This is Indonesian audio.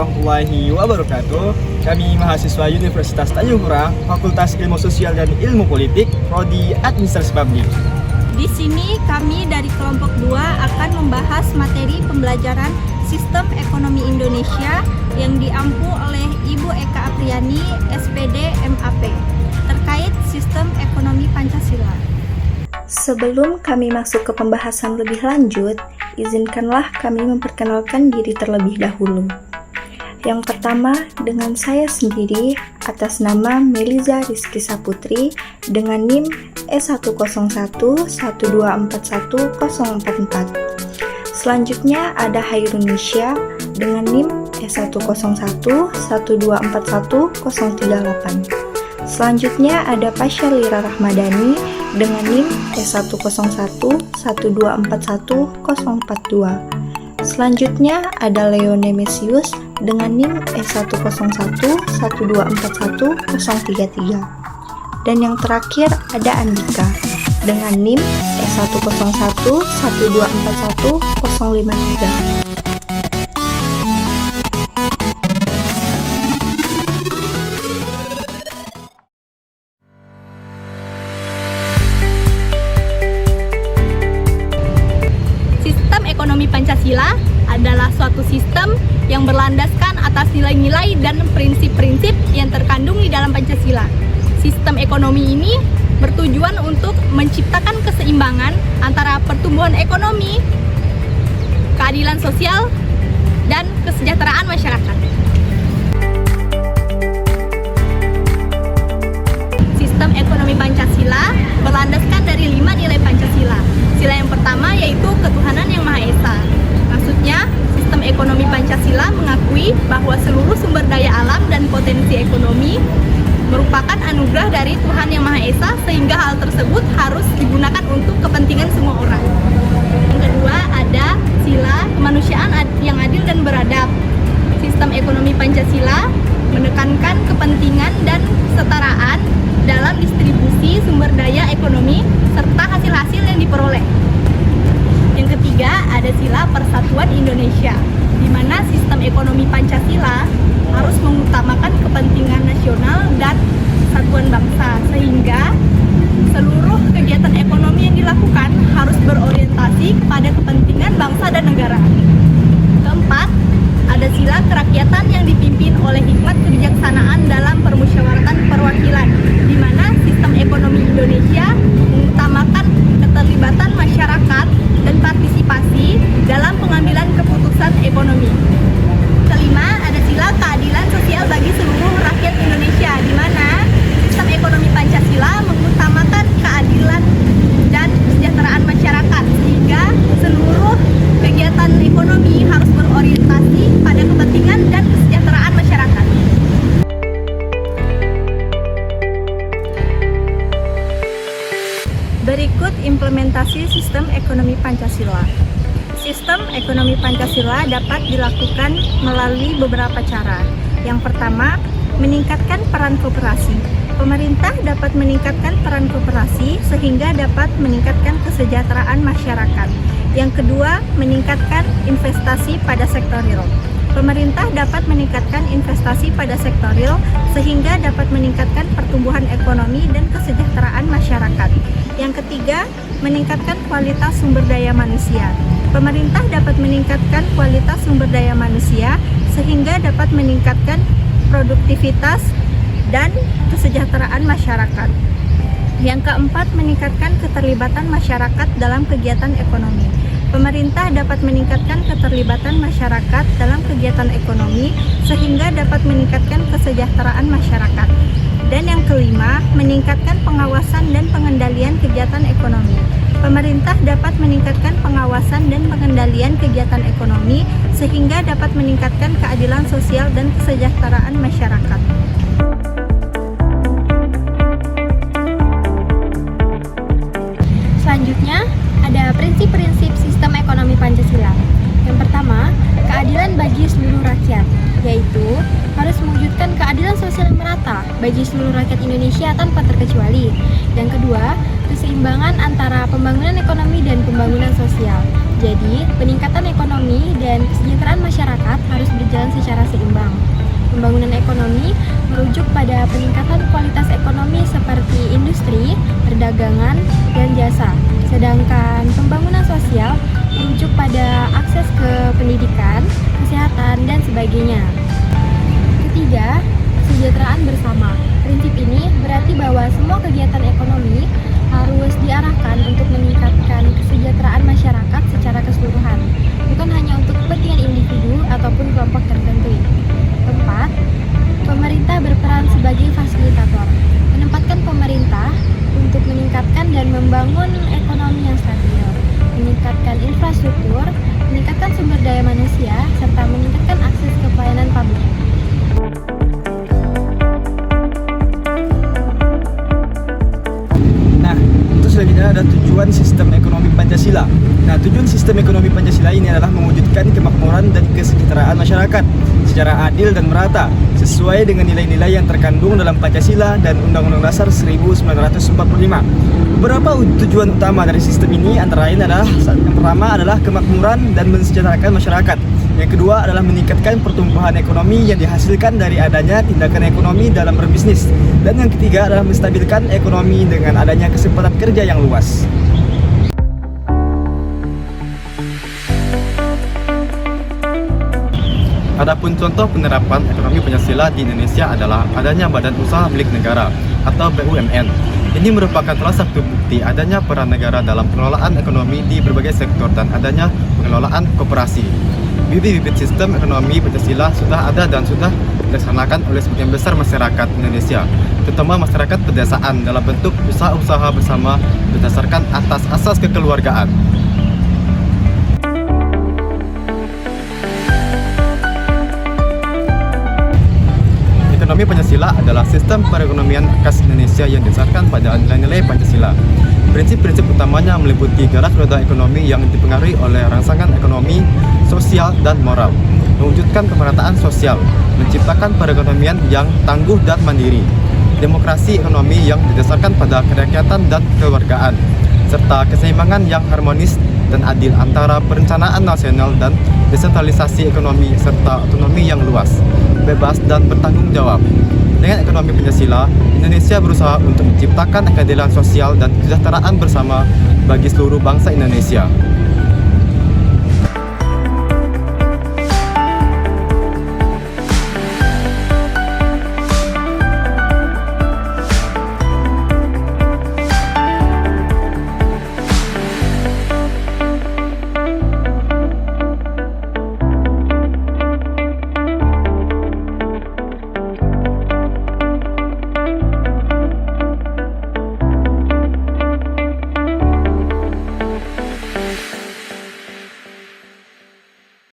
warahmatullahi wabarakatuh. Kami mahasiswa Universitas Tanjung Pura, Fakultas Ilmu Sosial dan Ilmu Politik, Prodi Administrasi Publik. Di sini kami dari kelompok 2 akan membahas materi pembelajaran Sistem Ekonomi Indonesia yang diampu oleh Ibu Eka Apriani, SPD MAP, terkait Sistem Ekonomi Pancasila. Sebelum kami masuk ke pembahasan lebih lanjut, izinkanlah kami memperkenalkan diri terlebih dahulu. Yang pertama, dengan saya sendiri, atas nama Meliza Rizky Saputri, dengan NIM S101-1241044. Selanjutnya ada Hairunisya dengan NIM S101-1241038. Selanjutnya ada Pasha Lira Rahmadani dengan NIM S101-1241042. Selanjutnya ada Leo Nemesius dengan NIM S101-1241033. Dan yang terakhir ada Andika dengan NIM S101-1241053. Sistem ekonomi Pancasila adalah suatu sistem yang berlandaskan atas nilai-nilai dan prinsip-prinsip yang terkandung di dalam Pancasila. Sistem ekonomi ini bertujuan untuk menciptakan keseimbangan antara pertumbuhan ekonomi, keadilan sosial, dan kesejahteraan masyarakat. Sistem ekonomi Pancasila berlandaskan dari 5 nilai Pancasila. Sila yang pertama yaitu ketuhanan yang Maha Esa. Maksudnya, sistem ekonomi Pancasila mengakui bahwa seluruh sumber daya alam dan potensi ekonomi merupakan anugerah dari Tuhan yang Maha Esa, sehingga hal tersebut harus digunakan untuk kepentingan semua orang. Yang kedua, ada sila kemanusiaan yang adil dan beradab. Sistem ekonomi Pancasila menekankan kepentingan dan kesetaraan dalam distribusi sumber daya ekonomi serta hasil-hasil yang diperoleh. Yang ketiga, ada sila persatuan Indonesia, di mana sistem ekonomi Pancasila harus mengutamakan kepentingan nasional dan kesatuan bangsa, sehingga seluruh kegiatan ekonomi yang dilakukan harus berorientasi kepada kepentingan bangsa dan negara. Keempat, ada sila kerakyatan yang dipimpin oleh hikmat kebijaksanaan dalam permusyawaratan perwakilan, di mana sistem ekonomi Indonesia mengutamakan keterlibatan masyarakat dan partisipasi dalam pengambilan keputusan ekonomi. Kelima, ada sila keadilan sosial bagi seluruh rakyat Indonesia, di mana sistem ekonomi Pancasila mengutamakan keadilan dan kesejahteraan masyarakat, sehingga seluruh kegiatan ekonomi harus berorientasi pada kepentingan dan kesejahteraan masyarakat. Berikut implementasi sistem ekonomi Pancasila. Sistem ekonomi Pancasila dapat dilakukan melalui beberapa cara. Yang pertama, meningkatkan peran koperasi. Pemerintah dapat meningkatkan peran koperasi sehingga dapat meningkatkan kesejahteraan masyarakat. Yang kedua, meningkatkan investasi pada sektor real. Pemerintah dapat meningkatkan investasi pada sektor real sehingga dapat meningkatkan pertumbuhan ekonomi dan kesejahteraan masyarakat. Yang ketiga, meningkatkan kualitas sumber daya manusia. Pemerintah dapat meningkatkan kualitas sumber daya manusia sehingga dapat meningkatkan produktivitas dan kesejahteraan masyarakat. Yang keempat, meningkatkan keterlibatan masyarakat dalam kegiatan ekonomi. Pemerintah dapat meningkatkan keterlibatan masyarakat dalam kegiatan ekonomi sehingga dapat meningkatkan kesejahteraan masyarakat. Dan yang kelima, meningkatkan pengawasan dan pengendalian kegiatan ekonomi. Pemerintah dapat meningkatkan pengawasan dan pengendalian kegiatan ekonomi sehingga dapat meningkatkan keadilan sosial dan kesejahteraan masyarakat. Selanjutnya, ada prinsip-prinsip sistem ekonomi Pancasila. Yang pertama, keadilan bagi seluruh rakyat, yaitu harus mewujudkan keadilan sosial yang merata bagi seluruh rakyat Indonesia tanpa terkecuali. Yang kedua, keseimbangan antara pembangunan ekonomi dan pembangunan sosial. Jadi, peningkatan ekonomi dan kesejahteraan masyarakat harus berjalan secara seimbang. Pembangunan ekonomi merujuk pada peningkatan kualitas ekonomi seperti industri, perdagangan, dan jasa. Sedangkan pembangunan sosial merujuk pada akses ke pendidikan, kesehatan, dan sebagainya. Ketiga, kesejahteraan bersama. Prinsip ini berarti bahwa semua kegiatan ekonomi harus diarahkan untuk meningkatkan kesejahteraan masyarakat secara keseluruhan, bukan hanya untuk kepentingan individu ataupun kelompok tertentu. Keempat, pemerintah berperan sebagai fasilitator, menempatkan pemerintah untuk meningkatkan dan membangun ekonomi yang stabil, meningkatkan infrastruktur, meningkatkan sumber daya manusia, serta meningkatkan akses ke pelayanan publik. Nah, itu selanjutnya ada tujuan sistem ekonomi Pancasila. Nah, tujuan sistem ekonomi Pancasila ini adalah mewujudkan kemakmuran dan kesejahteraan masyarakat secara adil dan merata, sesuai dengan nilai-nilai yang terkandung dalam Pancasila dan Undang-Undang Dasar 1945. Beberapa tujuan utama dari sistem ini antara lain adalah yang pertama adalah kemakmuran dan mensejahterakan masyarakat. Yang kedua adalah meningkatkan pertumbuhan ekonomi yang dihasilkan dari adanya tindakan ekonomi dalam berbisnis. Dan yang ketiga adalah menstabilkan ekonomi dengan adanya kesempatan kerja yang luas. Adapun contoh penerapan ekonomi Pancasila di Indonesia adalah adanya Badan Usaha Milik Negara atau BUMN. Ini merupakan salah satu bukti adanya peran negara dalam pengelolaan ekonomi di berbagai sektor dan adanya pengelolaan koperasi. Bibit-bibit sistem ekonomi Pancasila sudah ada dan sudah dilaksanakan oleh sebagian besar masyarakat Indonesia, terutama masyarakat pedesaan dalam bentuk usaha-usaha bersama berdasarkan atas asas kekeluargaan. Ekonomi Pancasila adalah sistem perekonomian khas Indonesia yang didasarkan pada nilai-nilai Pancasila. Prinsip-prinsip utamanya meliputi garis roda ekonomi yang dipengaruhi oleh rangsangan ekonomi, sosial, dan moral, mewujudkan pemerataan sosial, menciptakan perekonomian yang tangguh dan mandiri, demokrasi ekonomi yang didasarkan pada kerakyatan dan kekeluargaan, serta keseimbangan yang harmonis dan adil antara perencanaan nasional dan desentralisasi ekonomi serta otonomi yang luas, bebas dan bertanggung jawab. Dengan ekonomi Pancasila, Indonesia berusaha untuk menciptakan keadilan sosial dan kesejahteraan bersama bagi seluruh bangsa Indonesia.